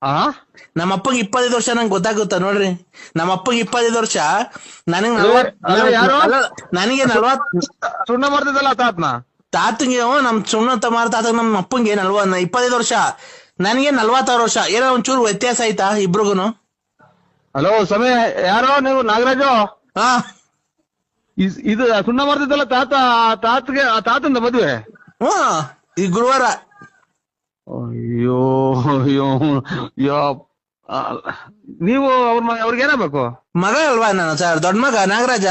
ಆ ನಮ್ಮ ಅಪ್ಪಗೆ 25 ವರ್ಷ ನಂಗೆ ಗೊತ್ತಾಗುತ್ತ ನೋಡ್ರಿ. ನಮ್ಮ ಅಪ್ಪಗೆ 25 ವರ್ಷ, ನನಗೆ ಯಾರು ನನಗೆ 40. ಸುಣ್ಣ ಮಾಡ್ತಿದ್ದಲ್ಲ ತಾತ್ನ ತಾತಂಗೆ ನಮ್ ಸುಣ್ಣ ತಮಾರ ತಾತ ನಮ್ಮ ಅಪ್ಪಂಗೆ 25 ವರ್ಷ, ನನಗೆ 46 ವರ್ಷ. ಏನೋ ಒಂಚೂರು ವ್ಯತ್ಯಾಸ ಆಯ್ತಾ ಇಬ್ರಿಗೂನು? ಹಲೋ ಸಮಯ ಯಾರೋ ನೀವು ನಾಗರಾಜು? ಹಾ, ಇದು ಸುಣ್ಣ ಮಾಡ್ತಿದ್ದಲ್ಲ ತಾತಂದ ಮದ್ವೆ? ಹ್ಮ್, ಈ ಗುರುವಾರ. ಅಯ್ಯೋ ಅಯ್ಯೋ ಅಯ್ಯೋ ನೀವು ಅವ್ರಿಗೆ ಏನಾಗಬೇಕು? ಮಗ ಅಲ್ವಾ ನಾನು ಸರ್, ದೊಡ್ಡ ಮಗ ನಾಗರಾಜ,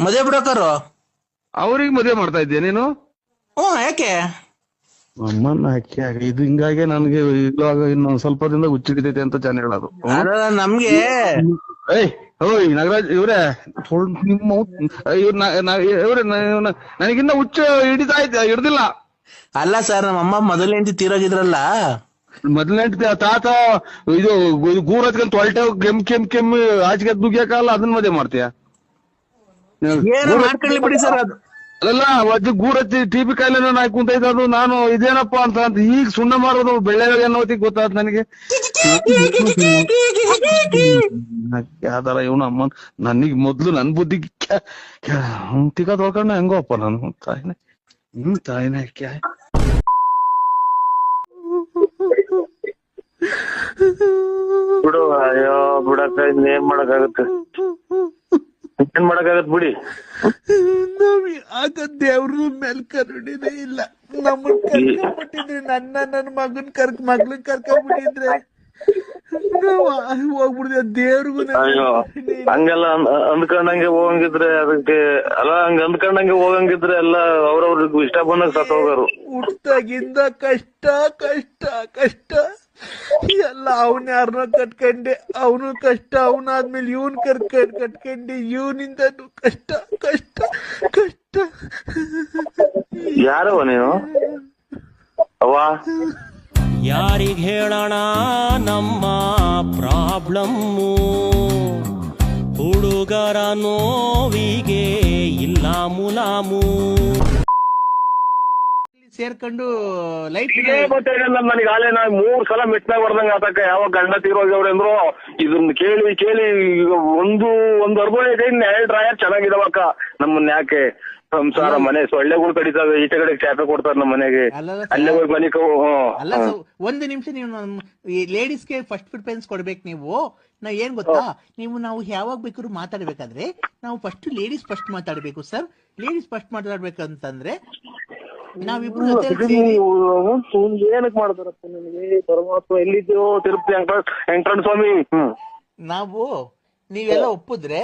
ಮದುವೆ ಬಿಡೋಕರು. ಅವ್ರಿಗೆ ಮದುವೆ ಮಾಡ್ತಾ ಇದ್ದೀಯ ನೀನು? ಯಾಕೆ? ಅಮ್ಮನ್ನ ಹಾಕಿ ಇದು ಹಿಂಗಾಗಿ ನನ್ಗೆ ಇವಾಗ ಇನ್ನೊಂದ್ ಸ್ವಲ್ಪ ದಿನದಾಗ ಹುಚ್ಚಿಡಿತೈತೆ ಅಂತ ಜನ ಹೇಳೋದು. ನಮ್ಗೆ ಓಯ್ ನಾಗರಾಜ್ ಇವ್ರೆ, ನಿಮ್ಮ ಇವ್ರೆ ನನಗಿನ್ನ ಹುಚ್ಚು ಹಿಡ್ದಿಲ್ಲ. ಅಲ್ಲ ಸರ್, ನಮ್ಮ ಅಮ್ಮ ಮೊದಲನೇ ಹೆಂಡತಿ ತೀರೋಗಿದ್ರಲ್ಲ. ಮೊದಲನೇ ತಾತ ಇದು ಗೂರ್ ಹಚ್ಕೊಂಡ್ ತೊಳ್ಟೆ ಕೆಮ್ಮಿ ಆಚೆಗೆ ದುಗ್ಯಾಕಲ್ಲ, ಅದನ್ನ ಮದುವೆ ಮಾಡ್ತೀಯ? ಮಾಡ್ಕೊಳ್ಳಿ ಬಿಡಿ ಸರ್. ಅದು ಅಲ್ಲ ಅಜ್ಜಿ ಗೂರ್ ಹಚ್ಚಿ ಟಿಬಿ ಕಾಯಿಲೆ ನಾಯಕ್ ಕುಂತೈತೆ, ಅದು ನಾನು ಇದೇನಪ್ಪ ಅಂತ ಈಗ ಸುಣ್ಣ ಮಾಡೋದು ಬೆಳ್ಳೆದಾಗ ಅನ್ನೋತಿಗೆ ಗೊತ್ತಾಯ್ತು ನನಗೆ. ಯಾವ್ದಾರ ಇವನು ಅಮ್ಮ ನನಗ್ ಮೊದ್ಲು ನನ್ ಬುದ್ಧಿ ತಿಕ್ಕ ತೊಳ್ಕೊಂಡ ಹೆಂಗೋಪ್ಪ ನಾನು. ತಾಯಿನೇ ತಾಯಿನೇ ಬಿಡು. ಅಯ್ಯೋ ಬಿಡಕ್ಕ, ಏನ್ ಮಾಡಕ್ಕಾಗತ್ತೆ? ಏನ್ ಮಾಡಕ್ಕಾಗತ್ ಬಿಡಿ. ಆಗ ದೇವ್ರ ಮೇಲ್ ಕರುಣಿನೇ ಇಲ್ಲ. ನಮ್ಮನ್ ಕರ್ಕೊಂಡ್ಬಿಟ್ಟಿದ್ರಿ, ನನ್ನ ಮಗನ್ ಮಗ್ಳನ್ ಕರ್ಕೊಂಡ್ಬಿಟ್ಟಿದ್ರೆ ಹೋಗ್ಬಿಡಿದೆ. ದೇವ್ರಿಗೂ ಅಯ್ಯೋ ಹಂಗೆಲ್ಲ ಅಂದ್ಕೊಂಡಂಗೆ ಹೋಗಂಗಿದ್ರೆ ಅದಕ್ಕೆ ಅಲ್ಲ, ಹಂಗ ಅಂದ್ಕೊಂಡಂಗೆ ಹೋಗಂಗಿದ್ರೆ ಎಲ್ಲ ಅವ್ರವ್ರಿಗೆ ಇಷ್ಟ ಬಂದಾಗ ಸತ್ ಹೋಗೋರು. ಹುಟ್ಟಾಗಿಂದ ಕಷ್ಟ ಕಷ್ಟ ಕಷ್ಟ ಎಲ್ಲ. ಅವನ್ ಯಾರನ್ನ ಕಟ್ಕೊಂಡೆ, ಅವನು ಕಷ್ಟ. ಅವನಾದ್ಮೇಲೆ ಇವನ್ ಕಟ್ಕೊಂಡೆ, ಇವನಿಂದ ಕಷ್ಟ ಕಷ್ಟ ಕಷ್ಟ. ಯಾರವ ನೀನು? ಅವ್ವ ಯಾರಿಗ್ ಹೇಳೋಣ ನಮ್ಮ ಪ್ರಾಬ್ಲಮ್ಮು? ಹುಡುಗರ ನೋವಿಗೆ ಇಲ್ಲ ಮುಲಾಮು. ಸೇರ್ಕೊಂಡು ಲೈಫ್ ಗೊತ್ತಾಗಲ್ಲ ನನಗೆ. ಆಲೆ ನಾ 3 ಸಲ ಮೆಟ್ನಾಗ ಬರ್ದಂಗ ಆತಕ್ಕ. ಯಾವಾಗ ಗಂಡ ತೀರೋಗ್ಯವ್ರೆ ಅಂದ್ರು ಇದನ್ನ ಕೇಳಿ ಕೇಳಿ ಒಂದು ಅರ್ಬೋಳೆ ಇದೆ, ಇನ್ನು 2 ಡ್ರಾಯರ್ ಚೆನ್ನಾಗಿದಾವಕ್ಕ. ನಮ್ಮನ್ನ ಯಾಕೆ ಸಂಸಾರ ಮನೆ ಸೊಳ್ಳೆಗಳು ಕಡಿತಾವೆ, ಈಚೆ ಕಡೆ ಚಾಪೆ ಕೊಡ್ತಾರೆ ನಮ್ಮ ಮನೆಗೆ. ಅಲ್ಲೇ ಹೋಗಿ ಮನೆ ಅಲ್ಲ. ಒಂದು ನಿಮಿಷ, ನೀವು ಲೇಡೀಸ್ಗೆ ಫಸ್ಟ್ ಪ್ರಿಫರೆನ್ಸ್ ಕೊಡ್ಬೇಕು. ನೀವು ನಾವ್ ಏನ್ ಗೊತ್ತಾ, ನಾವು ಯಾವಾಗ ಬೇಕಾದ್ರೂ ಮಾತಾಡ್ಬೇಕಾದ್ರೆ ನಾವು ಫಸ್ಟ್ ಲೇಡೀಸ್ ಫಸ್ಟ್ ಮಾತಾಡ್ಬೇಕು ಸರ್. ಲೇಡೀಸ್ ಫಸ್ಟ್ ಮಾತಾಡ್ಬೇಕಂತಂದ್ರೆ ನಾವಿಬ್ರು ಏನಕ್ ಮಾಡ್ತಾರಪ್ಪ ನಿನಗೆ ಪರಮಾತ್ಮ? ಎಲ್ಲಿದ್ಯೋ ತಿರುಪತಿ ವೆಂಕಟರಮಣ ಸ್ವಾಮಿ. ನಾವು ನೀವೆಲ್ಲ ಒಪ್ಪಿದ್ರೆ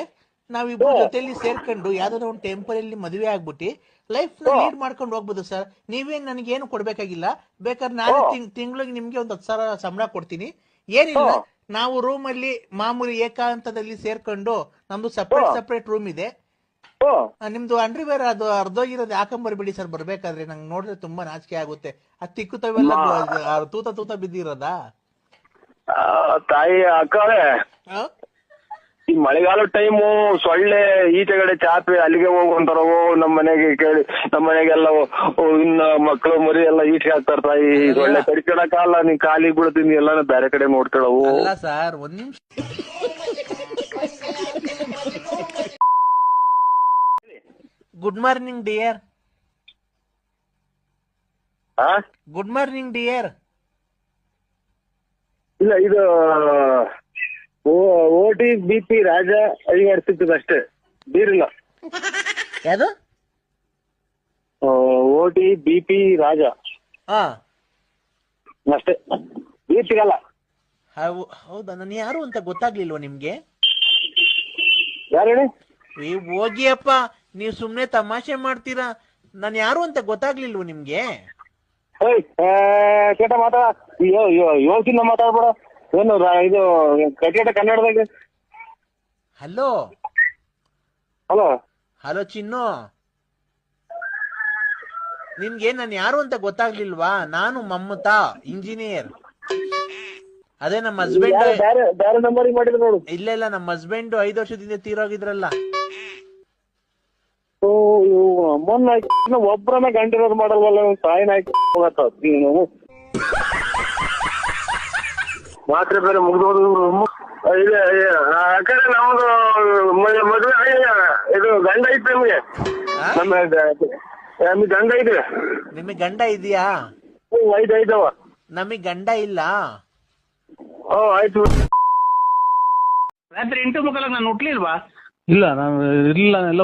ನಾವಿಬ್ರು ಜೊತೆಲಿ ಸೇರ್ಕೊಂಡು ಯಾವ್ದಾದ್ರು ಒಂದು ಟೆಂಪರಲ್ಲಿ ಮದುವೆ ಆಗ್ಬಿಟ್ಟು ಲೈಫ್ ಲೀಡ್ ಮಾಡ್ಕೊಂಡು ಹೋಗ್ಬೋದು ಸರ್. ನೀವೇನ್ ನನಗೇನು ಕೊಡ್ಬೇಕಾಗಿಲ್ಲ. ಬೇಕಾದ್ರೆ ನಾನು ತಿಂಗಳಿಗೆ ನಿಮ್ಗೆ ಒಂದು 10,000 ಸಂಬಳ ಕೊಡ್ತೀನಿ. ಏನಿಲ್ಲ, ನಾವು ರೂಮ್ ಅಲ್ಲಿ ಮಾಮೂಲಿ ಏಕಾಂತದಲ್ಲಿ ಸೇರ್ಕೊಂಡು, ನಮ್ದು ಸಪ್ರೇಟ್ ರೂಮ್ ಇದೆ. ನಿಮ್ದು ಅಂಡರ್ವೇರ್ ಅದು ಅರ್ಧೋಗಿರೋದು ಹಾಕೊಂಬರ್ಬಿಡಿ ಸರ್. ಬರ್ಬೇಕಾದ್ರೆ ನಂಗೆ ನೋಡಿದ್ರೆ ತುಂಬಾ ನಾಚಿಕೆ ಆಗುತ್ತೆ. ಅದು ತಿಕ್ಕುತ್ತವೆಲ್ಲ ತೂತ ಬಿದ್ದಿರೋದಾ? ತಾಯಿ ಅಕ್ಕಳೆ, ಈ ಮಳೆಗಾಲ ಟೈಮು ಸೊಳ್ಳೆ ಈಚೆಗಡೆ ಚಾಪೆ ಅಲ್ಲಿಗೆ ಹೋಗುವಂತಾರೋ ನಮ್ಮ ಮನೆಗೆ ಕೇಳಿ. ನಮ್ಮ ಮನೆಗೆಲ್ಲ ಇನ್ನ ಮಕ್ಕಳು ಮರಿ ಎಲ್ಲ ಈಚೆಗೆ ಹಾಕ್ತಾರ. ತಾಯಿ ಸೊಳ್ಳೆ ಕಡಿಕೊಳಕಲ್ಲ, ನೀನ್ ಕಾಲಿಗೆ ಬೀಳ್ತೀನಿ ಎಲ್ಲ ಬೇರೆ ಕಡೆ ನೋಡ್ಕೊಳವು. ಅಲ್ಲ ಸರ್, ಒಂದ್ ನಿಮಿಷ. Good morning dear. Good morning dear. ಇಲ್ಲ, ಇದು OT BP ರಾಜ ಅಡಿಗಾಡ್ತಿತ್ತು ಅಷ್ಟೇ, ಬೀರಿಲ್ಲ. ಯಾವುದು? OT BP ರಾಜ ಅಷ್ಟೇ, ಬೀರ್ ಸಿಗಲ್ಲ. ಹೌದಾ? ನಾನು ಯಾರು ಅಂತ ಗೊತ್ತಾಗ್ಲಿಲ್ವಾ ನಿಮ್ಗೆ? ಯಾರು ಹೇಳಿ? ಹೋಗಿಯಪ್ಪ, ನೀವು ಸುಮ್ನೆ ತಮಾಷೆ ಮಾಡ್ತೀರಾ. ನಾನು ಯಾರು ಅಂತ ಗೊತ್ತಾಗ್ಲಿಲ್ವ ನಿಮ್ಗೆ? ಕೇಟ ಮಾತಾಡ, ಯೋಗಿಂದ ಮಾತಾಡ್ಬೇಡ. ಏನು ಇದು ಕಟ್ಟಿಟ ಕನ್ನಡದಾಗ? ಹಲೋ ಹಲೋ ಹಲೋ ಚಿನ್ನು, ನಿನ್ಗೆ ನಾನು ಯಾರು ಅಂತ ಗೊತ್ತಾಗ್ಲಿಲ್ವಾ? ನಾನು ಮಮತಾ, ಇಂಜಿನಿಯರ್. ಅದೇ ನಮ್ಮ ಹಸ್ಬೆಂಡ್. ಬೇರೆ ನಂಬರ್ ಮಾಡಿದ್ರು ನೋಡು. ಇಲ್ಲ, ನಮ್ಮ ಹಸ್ಬೆಂಡ್ 5 ವರ್ಷದಿಂದ ತೀರೋಗಿದ್ರಲ್ಲ. ಅಮ್ಮನ್ನ ಒಬ್ಬರನ್ನ ಗಂಟಿರೋದು ಮಾಡಲ್ವಲ್ಲ, ತಾಯಿನ ಹೋಗತ್ತ ನೀನು. ಮಾತ್ರೆ ಬೇರೆ ಮುಗ್ದೋದು. ಇದೆ ಯಾಕಂದ್ರೆ ನಮ್ದು ಮದುವೆ ಇದು ಗಂಡ ಐತೆ ನಮ್ಗೆ. ನಮಗೆ ಗಂಡ ಇದೆ. ನಿಮಗ್ ಗಂಡ ಇದೆಯಾ? ಐದವ. ನಮಗ್ ಗಂಡ ಇಲ್ಲ. ಆಯ್ತು. ರಾತ್ರಿ 8:45 ನಾನು ಹುಟ್ಲಿಲ್ವಾ? ಇಲ್ಲ ನಾನು ಇಲ್ಲ ಎಲ್ಲ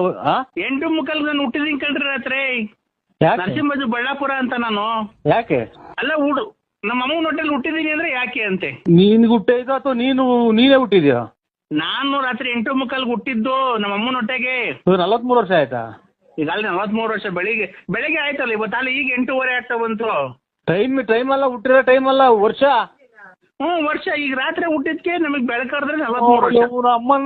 8:45 ನಾನು ಹುಟ್ಟಿದೀನಿ ಕಣ್ರಿ ರಾತ್ರಿ. ನರಸಿಂಹಜು ಬಳ್ಳಾಪುರ ಅಂತ ನಾನು. ಯಾಕೆ? ಅಲ್ಲ ನಮ್ಮ ಅಮ್ಮನ ಹೊಟ್ಟೆಲಿ ಹುಟ್ಟಿದೀನಿ ಅಂದ್ರೆ ಯಾಕೆ ಅಂತೆ. ನಿನ್ಗೆ ಹುಟ್ಟಿದ ಅಥವಾ ನೀನೇ ಹುಟ್ಟಿದ್ಯಾ? ನಾನು ರಾತ್ರಿ 8:45 ಹುಟ್ಟಿದ್ದು ನಮ್ಮ ಅಮ್ಮನ ಹೊಟ್ಟೆಗೆ. 43 ವರ್ಷ ಆಯ್ತಾ? ಈಗ ಅಲ್ಲಿ 43 ವರ್ಷ. ಬೆಳಿಗ್ಗೆ ಆಯ್ತಲ್ಲ ಇವತ್ತು. ಅಲ್ಲಿ ಈಗ 8:15 ಆಗ್ತಾ ಬಂತು. ಟೈಮ್ ಅಲ್ಲ, ಹುಟ್ಟಿರೋ ಟೈಮ್ ಅಲ್ಲ, ವರ್ಷ. ವರ್ಷ. ಈಗ ರಾತ್ರಿ ಹುಟ್ಟಿದ್ಕೆ ನಮಗ್ ಬೆಳಕಾದ್ರೆ 43 ವರ್ಷ. ಅಮ್ಮನ್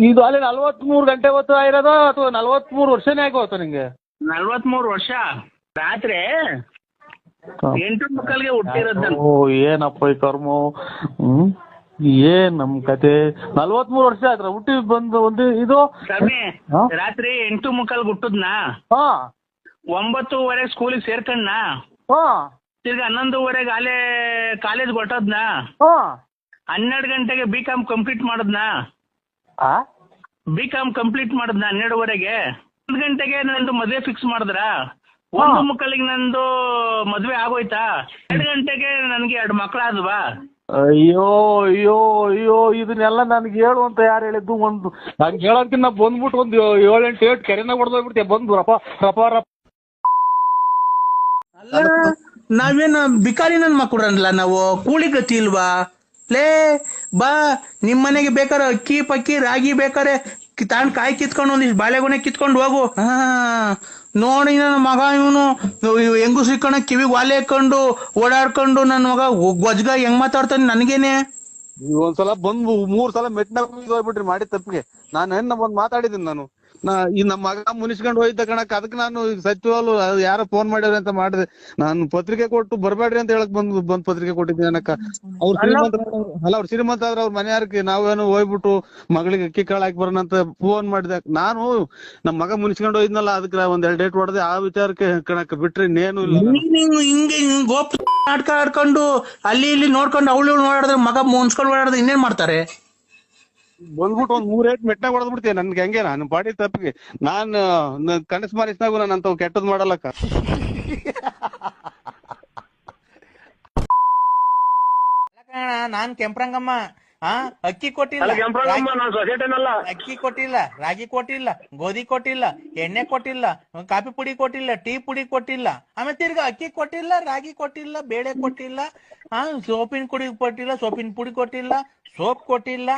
ಇದು ಅಲ್ಲಿ 43 ಗಂಟೆ ಹೊತ್ತು ಆಗಿರೋದು ಅಥವಾ 43 ವರ್ಷನೇ ಆಗೋತು ನಿಂಗೆ? 43 ವರ್ಷ. ರಾತ್ರಿ 8:45 ಹುಟ್ಟಿರೋದ್ ನಾನು. ಏನಪ್ಪ ಈ ಕರ್ಮ. ಏನ್ ನಮ್ ಕತೆ. 43 ವರ್ಷ ಆಯ್ತು ಹುಟ್ಟಿ ಬಂದು ಒಂದು ಇದು ರಾತ್ರಿ 8:45 ಹುಟ್ಟದ್ನಾ. 9:00 ಸ್ಕೂಲಿಗೆ ಸೇರ್ಕಣ್ಣ. ತಿರ್ಗಿ 11:00 ಅಲ್ಲೇ ಕಾಲೇಜ್ ಹೊಟ್ಟದ್ನ. 12 ಗಂಟೆಗೆ B.Com ಕಂಪ್ಲೀಟ್ ಮಾಡದ್ನ. B.Com ಕಂಪ್ಲೀಟ್ ಮಾಡದ್ನ 12:30. 1 ಗಂಟೆಗೆ ನಂದು ಮದ್ವೆ ಫಿಕ್ಸ್ ಮಾಡಿದ್ರ. 1:45 ನಂದು ಮದ್ವೆ ಆಗೋಯ್ತಾ. 2 ಗಂಟೆಗೆ ನನ್ಗೆ 2 ಮಕ್ಳಾದ್ವಾ. ಅಯ್ಯೋ ಅಯ್ಯೋ ಅಯ್ಯೋ ಇದನ್ನೆಲ್ಲ ನನ್ಗೆ ಹೇಳು ಅಂತ ಯಾರು ಹೇಳಿದ್ದು? ಒಂದು ನಂಗೆ ಹೇಳೋದಕ್ಕಿಂತ ಬಂದ್ಬಿಟ್ಟು ಒಂದು 7-8 ಕೆರೆನ ಹೊಡೆದೋಗ್ಬಿಡ್ತೀಯ ಬಂದು ರಪ ರಪ ರಪ. ನಾವೇನು ಬಿಕಾರಿ ನನ್ ಮಕ್ಕಳಲ್ಲ, ನಾವು ಕೂಲಿ ಗತಿ ಇಲ್ವಾ? ಲೇ ಬಾ, ನಿಮ್ ಮನೆಗೆ ಬೇಕಾರೆ ಅಕ್ಕಿ ಪಕ್ಕಿ ರಾಗಿ ಬೇಕಾರೆ ತಾಂಡ್ ಕಾಯಿ ಕಿತ್ಕೊಂಡು ಒಂದಿಷ್ಟು ಬಾಳೆಗೊನೆ ಕಿತ್ಕೊಂಡು ಹೋಗು. ನೋಡಿ ನನ್ನ ಮಗ ಇವನು ಹೆಂಗು ಸಿಕ್ಕಣ ಕಿವಿಗೆ ವಾಲೆ ಹಾಕೊಂಡು ಓಡಾಡ್ಕೊಂಡು ನನ್ನ ಮಗ ಗೊಜ್ಗ ಹೆಂಗ್ ಮಾತಾಡ್ತಾನೆ ನನಗೇನೆ. ಒಂದ್ಸಲ ಬಂದು 3 ಸಲ ಮೆಟ್ನಾಗ ಹೋಗ್ಬಿಟ್ರಿ ಮಾಡಿ ತಪ್ಪಿಗೆ. ನಾನು ಹೆಣ್ಣ ಬಂದು ಮಾತಾಡಿದ್ದೀನಿ. ನಾನು ಈ ನಮ್ಮ ಮಗ ಮುನಿಸ್ಕೊಂಡು ಹೋಯ್ತ ಕಣಕ್. ಅದಕ್ಕೆ ನಾನು ಸಚಿವರು ಯಾರೋ ಫೋನ್ ಮಾಡ್ಯಾರ ಅಂತ ಮಾಡಿದೆ. ನಾನು ಪತ್ರಿಕೆ ಕೊಟ್ಟು ಬರ್ಬೇಡ್ರಿ ಅಂತ ಹೇಳಕ್ ಬಂದ್ ಪತ್ರಿಕೆ ಕೊಟ್ಟಿದ್ದೀನಿ ಅನ್ನಕ್ಕ. ಅವ್ರು ಶ್ರೀಮಂತ ಆದ್ರೆ ಅವ್ರ ಮನೆಯಾರಕ್ಕೆ ನಾವೇನು ಹೋಗ್ಬಿಟ್ಟು ಮಗಳಿಗೆ ಅಕ್ಕಿ ಕಾಳು ಹಾಕಿ ಬರೋಣ ಅಂತ ಫೋನ್ ಮಾಡಿದೆ. ನಾನು ನಮ್ಮ ಮಗ ಮುನಿಸ್ಕೊಂಡು ಹೋಯ್ದ್ನಲ್ಲ, ಅದಕ್ಕೆ ಒಂದ್ 2 ಡೇಟ್ ಹೊಡೆದೆ. ಆ ವಿಚಾರಕ್ಕೆ ಕಣಕ್ ಬಿಟ್ರಿ ಇನ್ನೇನು ಇಲ್ಲ. ಹಿಂಗೆ ಗೋಪ್ ನಾಟಕ ಆಡ್ಕೊಂಡು ಅಲ್ಲಿ ಇಲ್ಲಿ ನೋಡ್ಕೊಂಡು ಅವಳು ಓಡಾಡಿದ್ರೆ ಮಗ ಮುನ್ಸ್ಕೊಂಡು ಓಡಾಡಿದ್ರೆ ಇನ್ನೇನ್ ಮಾಡ್ತಾರೆ? ಬಂದ್ಬಿಟ್ಟು ಒಂದ್ 3 ಏಟ್ ಮೆಟ್ನಾಗ ಹೊಡೆದ್ಬಿಡ್ತೀಯ ನನ್ಗೆ. ಹಂಗೆ ನಾನು ಪಾಡಿ ತಪ್ಪಿಗೆ ನಾನು ಕನಸು ಮಾರಿಸ್ನಾಗು ನಾನು ಅಂತ ಕೆಟ್ಟದ್ ಮಾಡಲ್ಲಕ್ಕ. ನಾನ್ ಕೆಂಪ್ರಂಗಮ್ಮ ಅಕ್ಕಿ ಕೊಟ್ಟಿಲ್ಲ, ಅಕ್ಕಿ ಕೊಟ್ಟಿಲ್ಲ, ರಾಗಿ ಕೊಟ್ಟಿಲ್ಲ, ಗೋಧಿ ಕೊಟ್ಟಿಲ್ಲ, ಎಣ್ಣೆ ಕೊಟ್ಟಿಲ್ಲ, ಕಾಫಿ ಪುಡಿ ಕೊಟ್ಟಿಲ್ಲ, ಟೀ ಪುಡಿ ಕೊಟ್ಟಿಲ್ಲ, ಆಮೇಲೆ ತಿರ್ಗಾ ಅಕ್ಕಿ ಕೊಟ್ಟಿಲ್ಲ, ರಾಗಿ ಕೊಟ್ಟಿಲ್ಲ, ಬೇಳೆ ಕೊಟ್ಟಿಲ್ಲ, ಸೋಪಿನ ಪುಡಿ ಕೊಟ್ಟಿಲ್ಲ, ಸೋಪಿನ ಪುಡಿ ಕೊಟ್ಟಿಲ್ಲ, ಸೋಪ್ ಕೊಟ್ಟಿಲ್ಲ,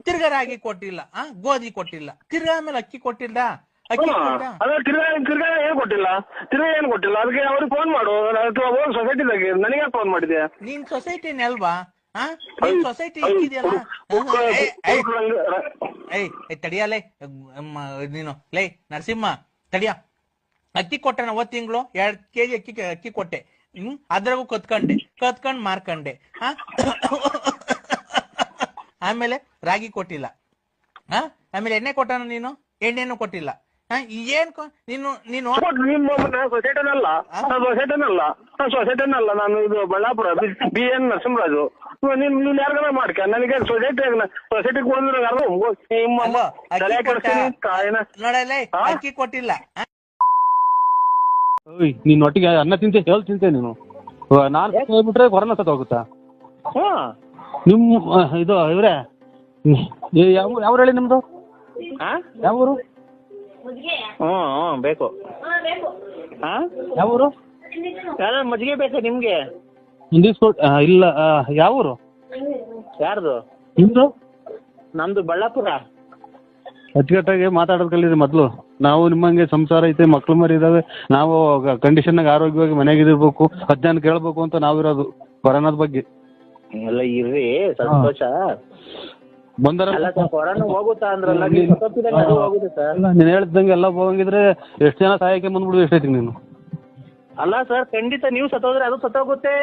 ತಿರ್ಗಾ ರಾಗಿ ಕೊಟ್ಟಿಲ್ಲ, ಗೋಧಿ ಕೊಟ್ಟಿಲ್ಲ, ತಿರ್ಗಾ ಆಮೇಲೆ ಅಕ್ಕಿ ಕೊಟ್ಟಿಲ್ಲ. ತಿರ್ಗಾ ಏನ್ ಕೊಟ್ಟಿಲ್ಲ, ಅದಕ್ಕೆ ಅವ್ರಿಗೆ ಫೋನ್ ಮಾಡು. ಸೊಸೈಟಿದಾಗೆ ನನಗೆ ಫೋನ್ ಮಾಡಿದ್ಯಾ? ನೀನ್ ಸೊಸೈಟಿನೇ ಅಲ್ವಾ? ನೀನ್ ಸೊಸೈಟಿ ಇಕ್ಕಿದ್ಯಲ್ಲ. ತಡಿಯಲೇ ನೀನು ಲೈ ನರಸಿಂಹ ತಡಿಯ. ಅಕ್ಕಿ ಕೊಟ್ಟೆ ನಾ 1 ತಿಂಗಳು 2 kg ಅಕ್ಕಿ ಕೊಟ್ಟೆ. ಅದ್ರಾಗೂ ಕತ್ಕೊಂಡ್ ಮಾರ್ಕಂಡೆ. ಆಮೇಲೆ ರಾಗಿ ಕೊಟ್ಟಿಲ್ಲ. ಆಮೇಲೆ ಎಣ್ಣೆ ಕೊಟ್ಟನ ನೀನು, ಎಣ್ಣೆನು ಕೊಟ್ಟಿಲ್ಲ. ಏನ್ ನೀನು ಸೊಸೈಟಿನಲ್ಲ ನಾನು ಇದು ಬಳ್ಳಾಪುರ BN ನರಸಿಂಹರಾಜು. ನೀನ್ ಯಾರಿಗಾರ ಮಾಡ್ಕ ನನಗೆ ಸೊಸೈಟಿ ನೋಡಲ್ಲ ಅಕ್ಕಿ ಕೊಟ್ಟಿಲ್ಲ. ನೀನ್ ಒಟ್ಟಿಗೆ ಅನ್ನ ತಿಂತೆ ತಿಂತೆ ನೀನು. ನಾನು ಹೋಗ್ಬಿಟ್ರೆ ಕೊರೋನಾ ಸತ್ತ ಹೋಗುತ್ತಾ? ನಿಮ್ಮ ಇದು ಇವ್ರೆ ಯಾವ ಹೇಳಿ ನಿಮ್ದು? ಯಾವ ಊರು? ಬೇಕು. ಯಾವ ಊರು? ಮಜ್ಜಿಗೆ ಬೇಕಾ ನಿಮ್ಗೆ? ಇಲ್ಲ. ಯಾವ ಊರು? ಯಾರ್ದು? ನಿಮ್ದು? ನಮ್ದು ಬಳ್ಳಾಪುರ. ಅಚ್ಚುಕಟ್ಟಾಗಿ ಮಾತಾಡೋದ್ ಕಲೀರಿ ಮೊದ್ಲು. ನಾವು ನಿಮ್ಮಂಗೆ ಸಂಸಾರ ಐತೆ, ಮಕ್ಳು ಮರಿ ಇದಾವೆ. ನಾವು ಕಂಡೀಷನ್ನಾಗ ಆರೋಗ್ಯವಾಗಿ ಮನೆಯಾಗಿರ್ಬೇಕು, ಅಜ್ಞಾನ ಕೇಳ್ಬೇಕು ಅಂತ ನಾವಿರೋದು ಕೊರೋನಾದ ಬಗ್ಗೆ. ಎಲ್ಲ ಇರ್ರಿ ಸಂತೋಷ ಬಂದರ ಕೊರೋನಾ ಹೋಗುತ್ತಾ ಅಂದ್ರಲ್ಲ, ನೀನ್ ಹೇಳ್ದಂಗೆ ಎಲ್ಲ ಹೋಗಂಗಿದ್ರೆ ಎಷ್ಟು ಜನ ಸಹಾಯಕ್ಕೆ ಬಂದ್ಬಿಡು. ಎಷ್ಟೈತಿ ನೀನು? ಅಲ್ಲ ಸರ್, ಖಂಡಿತ ನೀವು ಸತ್ತೋದ್ರೆ ಅದು ಸತ್ತೋಗುತ್ತೆ.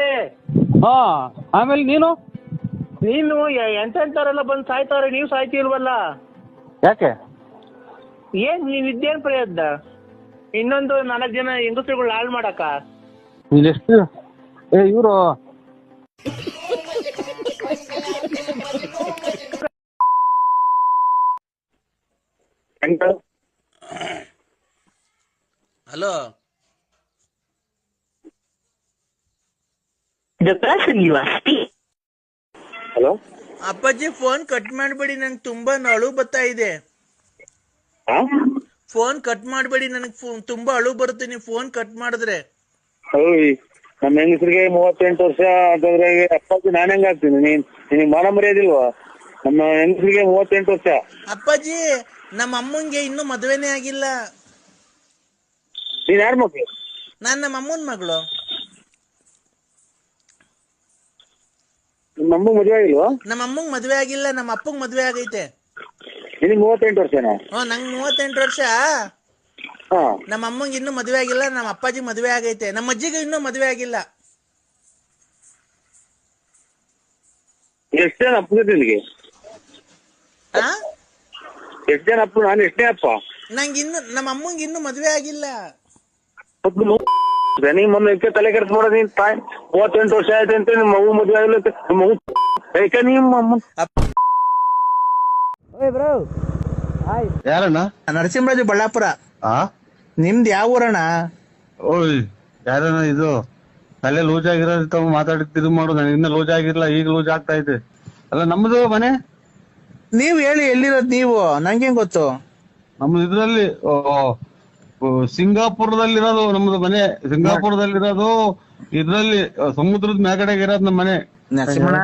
ಆಮೇಲೆ ನೀನು ಎಂತೆಂತವರೆಲ್ಲ ಬಂದು ಸಾಯ್ತಾವ್ರೆ, ನೀವು ಸಾಯ್ತಿಲ್ವಲ್ಲ ಯಾಕೆ? ಏನ್ ನೀವ್ ಇದ್ದೇನ್ ಪ್ರಯತ್ನ? ಇನ್ನೊಂದು 4 ಜನ ಹೆಂಗಸರುಗಳು ಹಾಳು ಮಾಡಕ? ನೀನೆಷ್ಟು ಇವರು ಹಲೋ ಹಲೋ ಅಪ್ಪಾಜಿ ಫೋನ್ ಕಟ್ ಮಾಡ್ಬೇಡಿ, ನಂಗೆ ತುಂಬಾ ಅಳು ಬರ್ತಾ ಇದೆ. ಫೋನ್ ಕಟ್ ಮಾಡ್ಬೇಡಿ, ನನಗ್ ತುಂಬಾ ಅಳು ಬರುತ್ತೆ ನೀವು ಫೋನ್ ಕಟ್ ಮಾಡಿದ್ರೆ. ನಮ್ಮ ಹೆಂಗಸರಿಗೆ 38 ವರ್ಷ ಅಂತಂದ್ರೆ ಅಪ್ಪಾಜಿ ನಾನ್ ಹೆಂಗ ಆಗ್ತೀನಿ? ನಿನಗೆ ಮಾನ ಮರ್ಯಾದಿಲ್ವಾ? ನಮ್ಮ ಹೆಂಗಸರಿಗೆ 38 ವರ್ಷ. ಅಪ್ಪಾಜಿ ನಮ್ಮ ಅಮ್ಮಂಗೆ ಇನ್ನೂ ಮದ್ವೆನೇ ಆಗಿಲ್ಲ. ನೀನ್ ಯಾರ ಮಕ್ಳು? ನಾನ್ ನಮ್ಮ ಅಮ್ಮನ್ ಮಗಳು. ನಿಮ್ಮ ಅಮ್ಮ ಮದ್ವೆ ಆಗಿಲ್ವಾ? ನಮ್ಮ ಅಮ್ಮಂಗ್ ಮದ್ವೆ ಆಗಿಲ್ಲ, ನಮ್ಮ ಅಪ್ಪಂಗ್ ಮದ್ವೆ ಆಗೈತೆ. ನಿನಗೆ 38 ವರ್ಷನಾ? ನಂಗ್ 38 ವರ್ಷ. ನಮ್ಮ ಅಮ್ಮಂಗ್ ಇನ್ನೂ ಮದ್ವೆ ಆಗಿಲ್ಲ, ನಮ್ಮ ಅಪ್ಪಾಜಿ ಮದ್ವೆ ಆಗೈತೆ. ನಮ್ಮ ಅಜ್ಜಿಗೆ ಇನ್ನೂ ಮದ್ವೆ ಆಗಿಲ್ಲ. ಎಷ್ಟು ಜನ ಅಪ್ಪ ನಿನಗೆ? ಎಷ್ಟು ಜನ ಅಪ್ಪ? ನಾನು ಎಷ್ಟೇ ಅಪ್ಪ? ನಂಗೆ ಇನ್ನು ನಮ್ಮ ಅಮ್ಮಂಗ್ ಇನ್ನೂ ಮದ್ವೆ ಆಗಿಲ್ಲ. ನೀ ಮೊನ್ನೆ ತಲೆ ಕೆಡ್ಸ್ ಮಾಡೋದು. ನೀನ್ ತಾಯಿ 38 ವರ್ಷ ಆಯ್ತು ಅಂತ ನಿಮ್ಮ ಮಗು ಮದ್ವೆ ಆಗಿಲ್ಲ ಅಂತ ನಿಮ್ಮ ಮಗು ಯಾಕೆ ನಿಮ್ಮ ಅಮ್ಮ? ಯಾರಣ್ಣ? ನರಸಿಂಹರಾಜು ಬಳ್ಳಾಪುರ. ಆ ನಿಮ್ದು ಯಾವ ಊರಣ್ಣ? ಓಯ್ ಯಾರಣ್ಣ ಇದು? ತಲೆ ಲೂಸ್ ಆಗಿರೋದು ಮಾತಾಡಿ ತಿರುಗಿ ಮಾಡು. ನನಗೆ ಇನ್ನ ಲೂಸ್ ಆಗಿರ್ಲಿಲ್ಲ, ಈಗ ಲೂಸ್ ಆಗ್ತಾ ಇದೆ. ಅಲ್ಲ ನಮ್ದು ಮನೆ ನೀವ್ ಹೇಳಿ ಎಲ್ಲಿರೋದ್ ನೀವು? ನಂಗೇನ್ ಗೊತ್ತು? ನಮ್ದು ಇದ್ರಲ್ಲಿ ಸಿಂಗಾಪುರದಲ್ಲಿರೋದು ನಮ್ದು ಮನೆ. ಸಿಂಗಾಪುರದಲ್ಲಿರೋದು ಇದ್ರಲ್ಲಿ ಸಮುದ್ರದ ಮ್ಯಾಗಡೆಗೆ ಇರೋದು ನಮ್ಮ ಮನೆ. ನರಸಿಂಹಣ್ಣ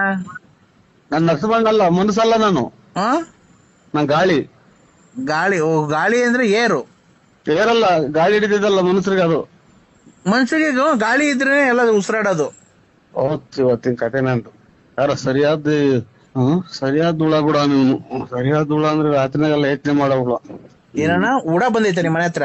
ನಾನ್ ನರಸಿಂಹಣ್ಣ ಅಲ್ಲ, ಮನಸ್ಸಲ್ಲ ನಾನು. ನಾನ್ ಗಾಳಿ. ಗಾಳಿ? ಓ, ಗಾಳಿ ಅಂದ್ರೆ ಏರು. ಏರಲ್ಲ, ಗಾಳಿ ಹಿಡಿದಿದ್ದಲ್ಲ ಮನುಷ್ಯರಿಗೆ. ಅದು ಮನುಷ್ಯರಿಗೆ ಗಾಳಿ ಇದ್ರೆ ಎಲ್ಲ ಉಸಿರಾಡೋದು. ಇವತ್ತಿನ ಕತೆ ನಂದು. ಯಾರ ಸರಿಯಾದ ಹುಳ ಬಿಡ ನೀವು. ಸರಿಯಾದ ಹುಳ ಅಂದ್ರೆ ರಾತ್ರಿನಾಗೆಲ್ಲ ಯೋಚನೆ ಮಾಡೋ ಹುಳ. ಏನಣ್ಣ ಉಡ ಬಂದೈತೆ ನಿಮ್ ಮನೆ ಹತ್ರ?